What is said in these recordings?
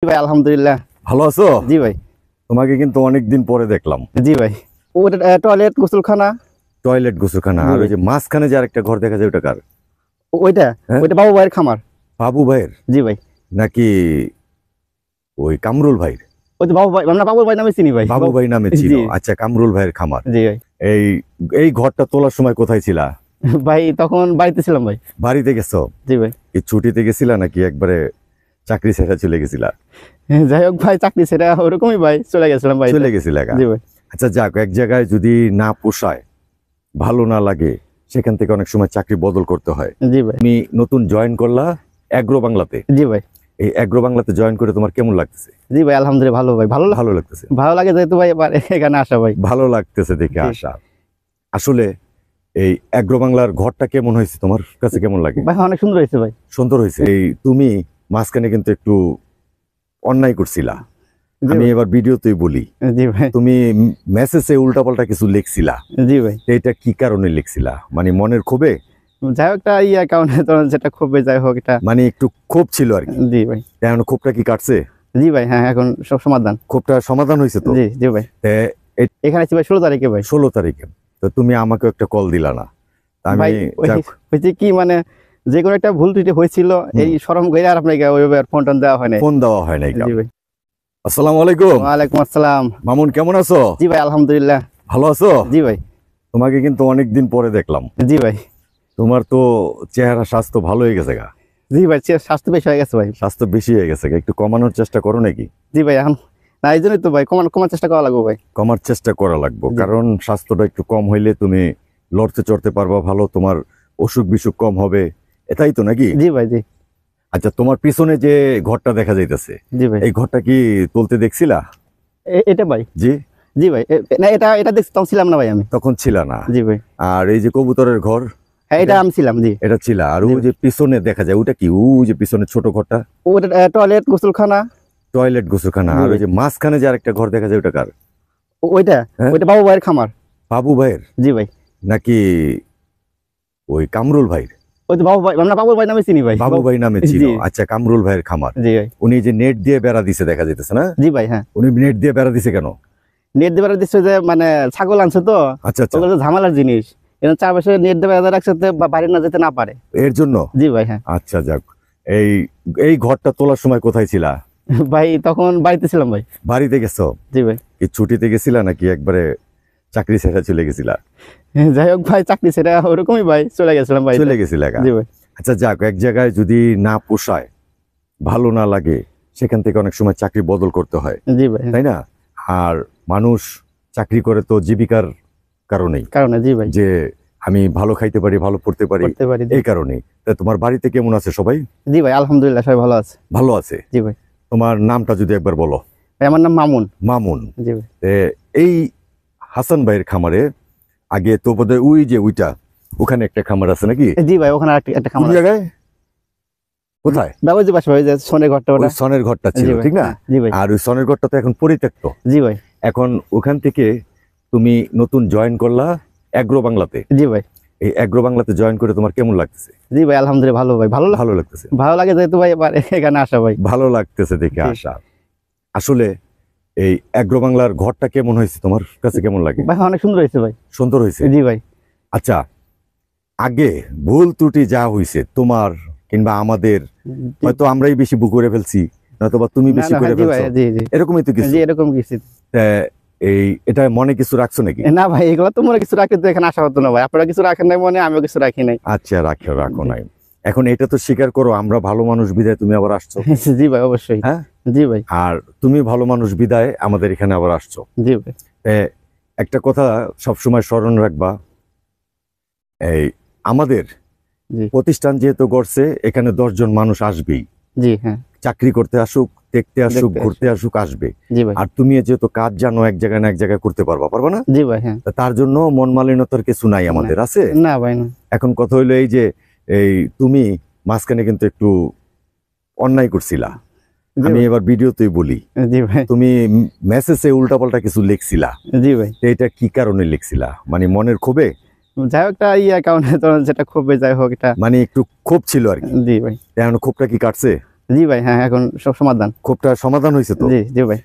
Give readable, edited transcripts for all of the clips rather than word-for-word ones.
জি ভাই আলহামদুলিল্লাহ। ভালো আছো? জি ভাই। তোমাকে কিন্তু অনেকদিন পরে দেখলাম। জি ভাই। ওটা টয়লেট গোসলখানা। টয়লেট গোসলখানা জি আর ওই ভাই। যে মাঝখানে যে আরেকটা ঘর দেখা যায় ওটা কার? ওইটা হ্যাঁ? ওইটা বাবু ভাইয়ের খামার। বাবু ভাইয়ের জি ভাই। নাকি ওই কামরুল ভাইয়ের? ওই তো বাবু ভাই, আমরা বাবু ভাই নামে চিনি ভাই। বাবু ভাই নামে ছিল। জি। আচ্ছা, কামরুল ভাইয়ের খামার। জি ভাই। এই এই ঘরটা তোলার সময় কোথায় ছিলা? ভাই তখন বাড়িতে ছিলাম ভাই। বাড়িতে গেছো? জি ভাই। এই ছুটিতে গেছিলা নাকি একবারে চাকরি ছেড়ে চলে গেছিলা? যাই হোক ভাই, চাকরি ছেড়ে ওরকমই ভাই চলে গেছিলাম ভাই। চলে গেছিলা? জি ভাই। আচ্ছা যাক, এক জায়গায় যদি না পোষায়, ভালো না লাগে, সেখান থেকে অনেক সময় চাকরি বদল করতে হয়। জি ভাই। তুমি নতুন জয়েন করলা অ্যাগ্রো বাংলাতে। জি ভাই। এই অ্যাগ্রো বাংলাতে জয়েন করে তোমার কেমন লাগতেছে? জি ভাই আলহামদুলিল্লাহ ভালো ভাই। ভালো লাগতেছে? ভালো লাগে যেহেতু ভাই এবার এখানে আসা ভাই। ভালো লাগতেছে দেখে জি। আসা। আসলে এই অ্যাগ্রো বাংলার ঘরটা কেমন হয়েছে, তোমার কাছে কেমন লাগে? ভাই অনেক সুন্দর হয়েছে ভাই। সুন্দর হয়েছে। এই তুমি মাঝখানে কিন্তু একটু অন্যায় করছিলা। জি আমি ভাই। এবার ভিডিওতেই বলি, জি ভাই। তুমি মেসেজে উল্টাপাল্টা কিছু লিখছিলা। জি ভাই। এটা কি কারণে লিখছিলা? মানে মনের ক্ষোভে? যাই হোক একটা কারণে যেটা খুব যাই হোক এটা। মানে একটু ক্ষোভ ছিল আর কি। জি ভাই। এখন ক্ষোভটা কি কাটছে? জি ভাই, হ্যাঁ এখন সব সমাধান। ক্ষোভটা সমাধান হয়েছে তো? জি জি ভাই। এখানে ছিল ভাই 16 তারিখে ভাই। 16 তারিখে তো তুমি আমাকে একটা কল দিলা না। আমি ভাই হয়েছে কি মানে যে কোনো একটা ভুল ত্রুটি হয়েছিল, এই শরম করে আর আপনাকে ওইভাবে ফোন টোন দেওয়া হয় না। ফোন দেওয়া হয় নাই। জি ভাই। আসসালামু আলাইকুম। ওয়ালাইকুম আসসালাম। মামুন কেমন আছো? জি ভাই আলহামদুলিল্লাহ। ভালো আছো? জি ভাই। তোমাকে কিন্তু অনেকদিন পরে দেখলাম। জি ভাই। তোমার তো চেহারা স্বাস্থ্য ভালো হয়ে গেছে গা। জি ভাই, স্বাস্থ্য বেশি হয়ে গেছে ভাই। স্বাস্থ্য বেশি হয়ে গেছে গা, একটু কমানোর চেষ্টা করো নাকি? জি ভাই, এখন না এই জন্যই তো ভাই কমার চেষ্টা করা লাগবে ভাই। কমার চেষ্টা করা লাগবে, জি। কারণ স্বাস্থ্যটা একটু কম হইলে তুমি লড়তে চড়তে পারবা ভালো, তোমার অসুখ বিসুখ কম হবে, এটাই তো নাকি? জি ভাই। জি। আচ্ছা, তোমার পিছনে যে ঘরটা দেখা যাইতেছে, জি ভাই। এই ঘরটা কি তুলতে দেখছিলা? এটা ভাই। জি। জি ভাই, না এটা দেখছি তখন ছিলাম না ভাই আমি। তখন ছিলা না? জি ভাই। আর এই যে কবুতরের ঘর, হ্যাঁ এটা আমি ছিলাম। জি। এটা ছিল। আর জি। ওই যে পিছনে দেখা যায় ওটা কি? ওই যে পিছনে ছোট ঘরটা? ওটা টয়লেট গোসলখানা। টয়লেট গোসলখানা। জি আর ওই ভাই। যে মাঝখানে যে আরেকটা ঘর দেখা যায় ওটা কার? ওইটা হ্যাঁ? ওইটা বাবু ভাইয়ের খামার। বাবু ভাইয়ের জি ভাই। নাকি ওই কামরুল ভাইয়ের? ওই তো বাবু ভাই, আমরা বাবু ভাই নামে চিনি ভাই। বাবু ভাই নামে ছিল। জি। আচ্ছা, কামরুল ভাইয়ের খামার। জি ভাই। উনি যে নেট দিয়ে বেড়া দিছে দেখা যাইতেছে না? জি ভাই। হ্যাঁ উনি নেট দিয়ে বেড়া দিছে কেন? নেট দেবার দিচ্ছে যে মানে ছাগল আনছে তো, আচ্ছা আচ্ছা, ওগুলো তো ঝামেলার জিনিস। এরকম চারপাশে নেট দেবে একসাথে বাড়ি না যেতে না পারে। এর জন্য? জি ভাই। হ্যাঁ আচ্ছা যাক, এই এই ঘরটা তোলার সময় কোথায় ছিলা? ভাই তখন বাড়িতে ছিলাম ভাই। বাড়িতে গেছো? জি ভাই। কি ছুটিতে গেছিলা নাকি একবারে চাকরি ছেড়ে চলে গেছিলা? যাই হোক ভাই, চাকরি ছেড়ে ওরকমই ভাই চলে গেছিলাম ভাই। চলে গেছিলা গা? জি ভাই। আচ্ছা যাক, এক জায়গায় যদি না পোষায়, ভালো না লাগে, সেখান থেকে অনেক সময় চাকরি বদল করতে হয়, জি ভাই। তাই না? আর মানুষ চাকরি করে তো জীবিকার কারণেই, কারণে। জি ভাই। যে আমি ভালো খাইতে পারি, ভালো পড়তে পারি, করতে পারি। এই কারণেই। তা তোমার বাড়িতে কেমন আছে সবাই? জি ভাই আলহামদুলিল্লাহ সবাই ভালো আছে। ভালো আছে? জি ভাই। তোমার নামটা যদি একবার বলো। ভাই আমার নাম মামুন। মামুন। জি ভাই। এই হাসান ভাইয়ের খামারে আগে তো বোধহয় ওই যে ওখানে একটা খামার আছে নাকি? জি ভাই, ওখানে একটা কোন খামার আছে। জায়গায়? কোথায়? বাবু জি পাশে ভাই, যে সোনের ঘরটা ওটা। ওই সনের ঘরটা ছিল, জি ভাই। ঠিক না? জি ভাই। আর ওই সনের ঘরটা তো এখন পরিত্যক্ত। জি ভাই। এখন ওখান থেকে তুমি নতুন জয়েন করলা অ্যাগ্রো বাংলাতে। জি ভাই। এই অ্যাগ্রো বাংলাতে জয়েন করে তোমার কেমন লাগতেছে? জি ভাই আলহামদুলিল্লাহ ভালো ভাই। ভালো লাগতেছে? ভালো লাগে যেহেতু ভাই এবার এখানে আসা ভাই। ভালো লাগতেছে দেখে জি। আসা। আসলে এই অ্যাগ্রো বাংলার ঘরটা কেমন হয়েছে, তোমার কাছে কেমন লাগে? ভাই অনেক সুন্দর হয়েছে ভাই। সুন্দর হয়েছে? জি ভাই। আচ্ছা, আগে ভুল ত্রুটি যা হয়েছে তোমার কিংবা আমাদের, হয়তো আমরাই বেশি ভুল করে ফেলছি, নয়তোবা তুমি বেশি করে জি ভাই। ফেলছো, জি জি। এরকমই তো কিছু। জি এরকম কিছু। তা এটা মনে কিছু রাখছো নাকি? না ভাই, এগুলো তো মনে কিছু রাখলে তো এখানে আসা হতো না ভাই। আপনারা কিছু রাখেন নাই মনে, আমিও কিছু রাখি নাই। আচ্ছা, রাখো নাই। এখন এটা তো স্বীকার করো, আমরা ভালো মানুষ বিদায় তুমি আবার আসছো। জি ভাই অবশ্যই। হ্যাঁ, জি ভাই। আর তুমি ভালো মানুষ বিদায় আমাদের এখানে আবার আসছো। জি ভাই। একটা কথা সবসময় স্মরণ রাখবা, এই আমাদের জি। প্রতিষ্ঠান যেহেতু গড়ছে, এখানে 10 জন মানুষ আসবেই। জি হ্যাঁ। চাকরি করতে আসুক, দেখতে আসুক, দেখতে ঘুরতে আসুক, আসবে। জি ভাই। আর তুমি যেহেতু কাজ জানো, এক জায়গায় না এক জায়গায় করতে পারবা না? জি ভাই। হ্যাঁ। তা তার জন্য মন মালিন্যতার কিছু নাই আমাদের, আছে? না ভাই না। এখন কথা হইলো এই যে তুমি মাঝখানে কিন্তু একটু অন্যায় করছিলা। জি আমি ভাই। এবার ভিডিওতেই বলি, জি ভাই। তুমি মেসেজে উল্টাপাল্টা কিছু লিখছিলা। জি ভাই। এটা কি কারণে লিখছিলা? মানে মনের ক্ষোভে? যাই হোক একটা কারণে তো যেটা খুব যাই হোক এটা। মানে একটু ক্ষোভ ছিল আর কি। জি ভাই। এখন ক্ষোভটা কি কাটছে? জি ভাই, হ্যাঁ এখন সব সমাধান। ক্ষোভটার সমাধান হয়েছে তো? জি জি ভাই।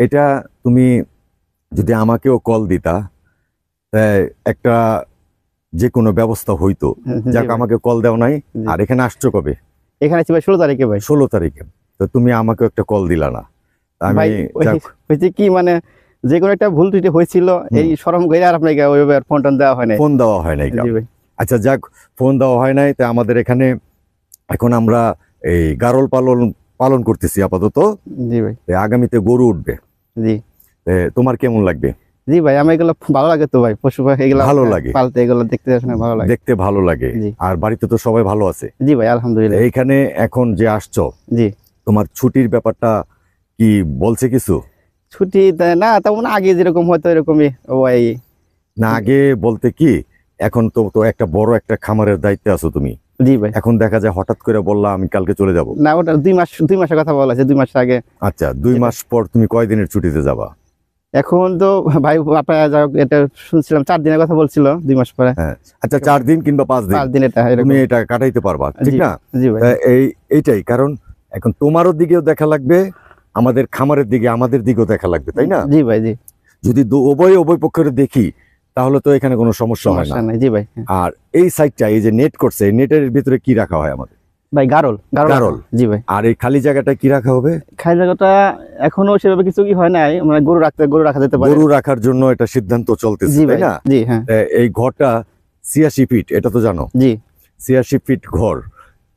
এটা তুমি যদি আমাকেও কল দিতা, একটা যে কোনো ব্যবস্থা হইতো। জি যাক, ভাই। আমাকে কল দেও নাই। জি। আর এখানে আসছো কবে? এখানে আছি ভাই 16 তারিখে ভাই। 16 তারিখে। তো তুমি আমাকে একটা কল দিলা না। আমি ভাই হয়েছে কি মানে যে কোনো একটা ভুল ত্রুটি হয়েছিল, এই শরম করে আর আপনাকে ওইভাবে ফোন টোন দেওয়া হয় নাই। ফোন দেওয়া হয় নাই। জি ভাই। আচ্ছা যাক, ফোন দেওয়া হয় নাই। তা আমাদের এখানে এখন আমরা এই গারল পালন করতেছি আপাতত। জি ভাই। আগামীতে গরু উঠবে। জি। তোমার কেমন লাগবে? জি ভাই, আমার এগুলো ভালো লাগে তো ভাই, পশু পাখি এগুলো ভালো লাগে পালতে, এগুলো দেখতে শুনে ভালো লাগে। দেখতে ভালো লাগে। জি। আর বাড়িতে তো সবাই ভালো আছে? জি ভাই, আলহামদুলিল্লাহ। এইখানে এখন যে আসছো, জি। তোমার ছুটির ব্যাপারটা কি বলছে কিছু? ছুটি না তেমন, আগে যেরকম হয়তো এরকমই ওই। না, আগে বলতে কি, এখন তো তো একটা বড় একটা খামারের দায়িত্বে আছো তুমি। জি ভাই। এখন দেখা যায় হঠাৎ করে বললা আমি কালকে চলে যাব। না, ওটা 2 মাসের কথা বলা আছে, 2 মাস আগে। আচ্ছা, 2 মাস পর তুমি কয় দিনের ছুটিতে যাবা? এখন তো ভাই আপনারা এটা শুনছিলাম 4 দিনের কথা বলছিল, 2 মাস পরে। হ্যাঁ, আচ্ছা 4 দিন কিংবা 5 দিন 5 দিন এটা তুমি এটা কাটাইতে পারবা, ঠিক জি। না? জি ভাই। এইটাই কারণ। এখন তোমারও দিকেও দেখা লাগবে, আমাদের খামারের দিকে, আমাদের দিকেও দেখা লাগবে, তাই না? জি ভাই। জি। যদি উভয় পক্ষের দেখি, তাহলে তো এখানে কোনো সমস্যা হয় না। জি ভাই। আর এই সাইডটা, এই যে নেট করছে, নেটের ভিতরে কি রাখা হয় আমাদের? ভাই গারল। গারল। জি ভাই। আর এই খালি জায়গাটা কি রাখা হবে? খালি জায়গাটা এখনো সেভাবে কিছু কি হয় নাই, মানে গরু রাখা যেতে পারে। গরু রাখার জন্য এটা সিদ্ধান্ত চলতেছে, জি তাই ভাই। না? জি হ্যাঁ। এই ঘরটা 86 ফিট, এটা তো জানো? জি। 86 ফিট ঘর।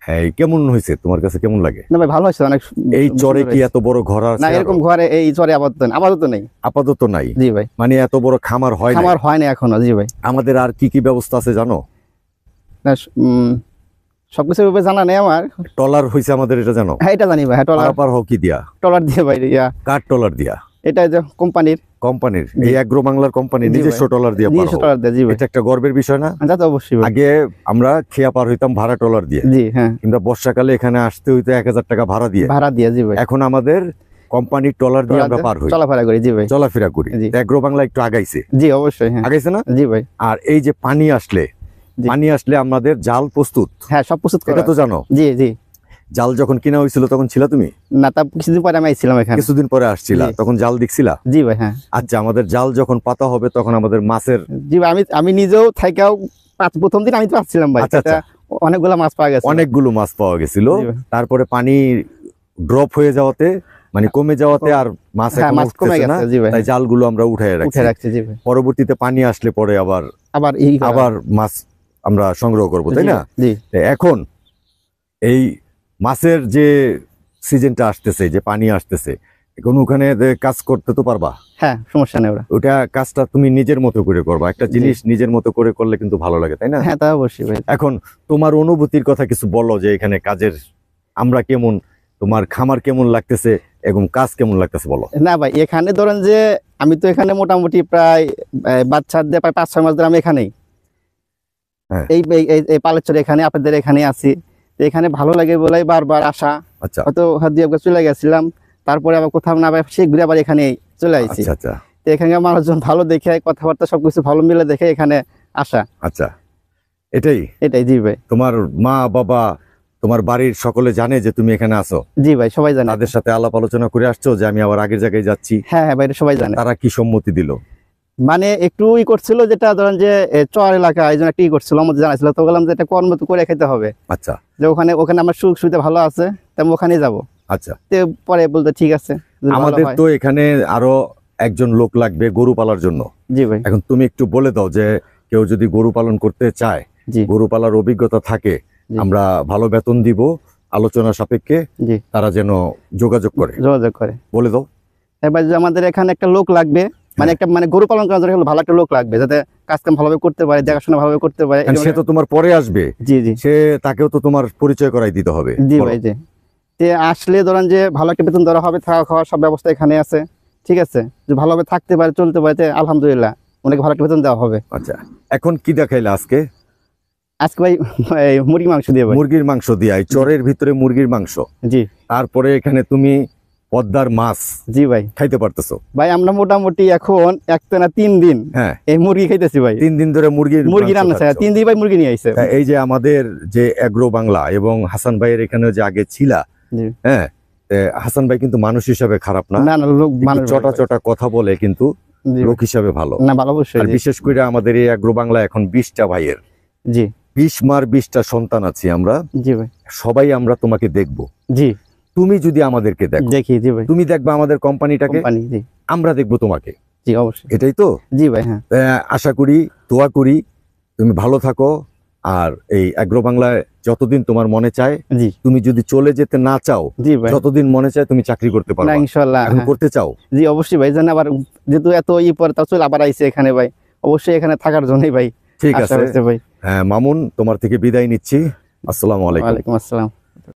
হ্যাঁ, কেমন হয়েছে তোমার কাছে, কেমন লাগে? না ভাই, ভালো হয়েছে অনেক। এই চরে কি এত বড় ঘর আছে? না, এরকম ঘরে এই চরে আপাতত নেই। আপাতত নাই। জি ভাই। মানে এত বড় খামার হয় না? খামার হয় না এখনো। জি ভাই। আমাদের আর কি কি ব্যবস্থা আছে জানো? না, সবকিছু ভাবে জানা নেই আমার। টলার হইছে আমাদের, এটা জানো? হ্যাঁ, এটা জানি ভাই। হ্যাঁ, পারাপার হোক কি দিয়া? টলার দিয়ে ভাই। কার টলার দিয়া? এটা যে কোম্পানির এই অ্যাগ্রো বাংলার কোম্পানি জি নিজস্ব ভাই। টলার দিয়ে পার নিজস্ব হও। টলার দিয়ে। জি ভাই। এটা একটা গর্বের বিষয় না? যা তো অবশ্যই ভাই। আগে আমরা খেয়া পার হইতাম ভাড়া টলার দিয়ে। জি হ্যাঁ। কিংবা বর্ষাকালে এখানে আসতে হইতো 1000 টাকা ভাড়া দিয়ে। জি ভাই। এখন আমাদের কোম্পানির টলার দিয়ে আমরা পার হই, চলাফেরা করি। জি ভাই। চলাফেরা করি। জি। অ্যাগ্রো বাংলা একটু আগাইছে। জি অবশ্যই। হ্যাঁ, আগাইছে না? জি ভাই। আর এই যে পানি আসলে, জি। আমাদের জাল প্রস্তুত। হ্যাঁ, সব প্রস্তুত করা। এটা তো জানো? জি জি। জাল যখন কিনা হয়েছিল তখন ছিলা তুমি? না, তা কিছুদিন পরে আমি আইছিলাম এখানে। কিছুদিন পরে আসছিলা, জি। তখন জাল দেখছিলা? জি ভাই। হ্যাঁ। আচ্ছা, আমাদের জাল যখন পাতা হবে তখন আমাদের মাছের। জি ভাই, আমি নিজেও থাইকাও প্রথম দিন আমি তো পাচ্ছিলাম ভাই। আচ্ছা, আচ্ছা। অনেকগুলো মাছ পাওয়া গেছে। অনেকগুলো মাছ পাওয়া গেছিল। জি ভাই। তারপরে পানি ড্রপ হয়ে যাওয়াতে, মানে কমে যাওয়াতে আর মাছ হ্যাঁ, এখন মাছ কমে উঠতেছে না। গেছে। জি ভাই। তাই জালগুলো আমরা উঠে রাখছি। জি ভাই। পরবর্তীতে পানি আসলে পরে আবার মাছ আমরা সংগ্রহ করব, তাই না? জি। এখন এই মাছের যে সিজনটা আসতেছে, যে পানি আসতেছে, এখন ওখানে কাজ করতে তো পারবা? হ্যাঁ, সমস্যা নেই। ওটা কাজটা তুমি নিজের মতো করে করবা। একটা জিনিস নিজের মতো করে করলে কিন্তু ভালো লাগে, তাই না? হ্যাঁ, তা অবশ্যই ভাই। এখন তোমার অনুভূতির কথা কিছু বলো, যে এখানে কাজের আমরা কেমন, তোমার খামার কেমন লাগতেছে এবং কাজ কেমন লাগতেছে বলো। না ভাই, এখানে ধরেন যে আমি তো এখানে মোটামুটি প্রায় বাচ্চা দিয়ে প্রায় 5-6 মাস ধরে আমি এখানেই। হ্যাঁ। এই পালের এখানে আপনাদের এখানে আছি। এখানে ভালো লাগে বলেই বারবার আসা। আচ্ছা। হয়তো দিয়ে চলে গেছিলাম, তারপরে আবার কোথাও না আবার সে ঘুরে আবার এখানে চলে আইছি। আচ্ছা আচ্ছা। তো এখানকার মানুষজন ভালো দেখে, কথাবার্তা সবকিছু ভালো মিলে দেখে এখানে আসা। আচ্ছা, এটাই। জি ভাই। তোমার মা বাবা, তোমার বাড়ির সকলে জানে যে তুমি এখানে আসো? জি ভাই, সবাই জানে। তাদের সাথে আলাপ আলোচনা করে আসছো যে আমি আবার আগের জায়গায় যাচ্ছি? হ্যাঁ হ্যাঁ ভাই, সবাই জানে। তারা কি সম্মতি দিল? মানে একটু করছিল, যেটা ধরেন যে চর এলাকা, এই জন্য একটা করছিল, আমাদের জানাইছিল। তো বললাম যে এটা কর্ম তো করে খেতে হবে। আচ্ছা। যে ওখানে আমার সুখ সুবিধা ভালো আছে, তেমন ওখানে যাবো। আচ্ছা। পরে বলতে ঠিক আছে। আমাদের তো এখানে আরো একজন লোক লাগবে গরু পালার জন্য। জি ভাই। এখন তুমি একটু বলে দাও যে কেউ যদি গরু পালন করতে চায়, গরু পালার অভিজ্ঞতা থাকে, আমরা ভালো বেতন দিব, আলোচনা সাপেক্ষে তারা যেন যোগাযোগ করে। বলে দাও। এবার যে আমাদের এখানে একটা লোক লাগবে, মানে একটা গরু পালন করার জন্য ভালো একটা লোক লাগবে, যাতে কাজকাম ভালোভাবে করতে পারে, দেখাশোনা ভালোভাবে করতে পারে। সে তো তোমার পরে আসবে। জি জি। সে তাকেও তো তোমার পরিচয় করাই দিতে হবে। জি ভাই। জি। আসলে ধরেন যে ভালো একটা বেতন দেওয়া হবে, থাকা খাওয়ার সব ব্যবস্থা এখানে আছে, ঠিক আছে। যে ভালোভাবে থাকতে পারে, চলতে পারে, আলহামদুলিল্লাহ অনেক ভালো একটা বেতন দেওয়া হবে। আচ্ছা, এখন কি দেখাইলে আজকে? আজকে ভাই মুরগির মাংস দিয়ে। মুরগির মাংস দিয়ে, চরের ভিতরে মুরগির মাংস। জি। তারপরে এখানে তুমি পদ্মার মাছ। জি ভাই। খাইতে পারতেছো? ভাই আমরা মোটামুটি এখন একটানা 3 দিন এই মুরগি খাইতেছি ভাই। 3 দিন ধরে মুরগি রান্না আছে। 3 দিন ভাই মুরগি নিয়ে আইছে। এই যে আমাদের যে অ্যাগ্রো বাংলা এবং হাসান ভাইয়ের এখানে যে আগে ছিলা, জি। হ্যাঁ, হাসান ভাই কিন্তু মানুষ হিসাবে খারাপ না, না না লোক মানুষ চটা চটা কথা বলে কিন্তু জি লোক হিসাবে ভালো। না ভালো অবশ্যই। আর বিশেষ করে আমাদের এই অ্যাগ্রো বাংলা এখন 20টা ভাইয়ের, জি 20 মার 20টা সন্তান আছি আমরা, জি ভাই, সবাই আমরা তোমাকে দেখবো। জি তুমি যদি আমাদেরকে দেখো, দেখি, জি ভাই, তুমি দেখবা আমাদের কোম্পানিটাকে, কোম্পানি, জি আমরা দেখবো তোমাকে। জি অবশ্যই, এটাই তো। জি ভাই। হ্যাঁ, আশা করি, দোয়া করি তুমি ভালো থাকো। আর এই অ্যাগ্রো বাংলায় যতদিন তোমার মনে চায়, জি তুমি যদি চলে যেতে না চাও, জি ভাই, যতদিন মনে চায় তুমি চাকরি করতে না পারো। ইনশাআল্লাহ। এখন করতে চাও? জি অবশ্যই ভাই, জানেন আবার যেহেতু এত পরে তাও চলে আবার আইছে এখানে ভাই, অবশ্যই এখানে থাকার জন্যই ভাই। ঠিক আশা আছে হয়েছে ভাই। হ্যাঁ মামুন, তোমার থেকে বিদায় নিচ্ছি। আসসালামু আলাইকুম। ওয়ালাইকুম আসসালাম।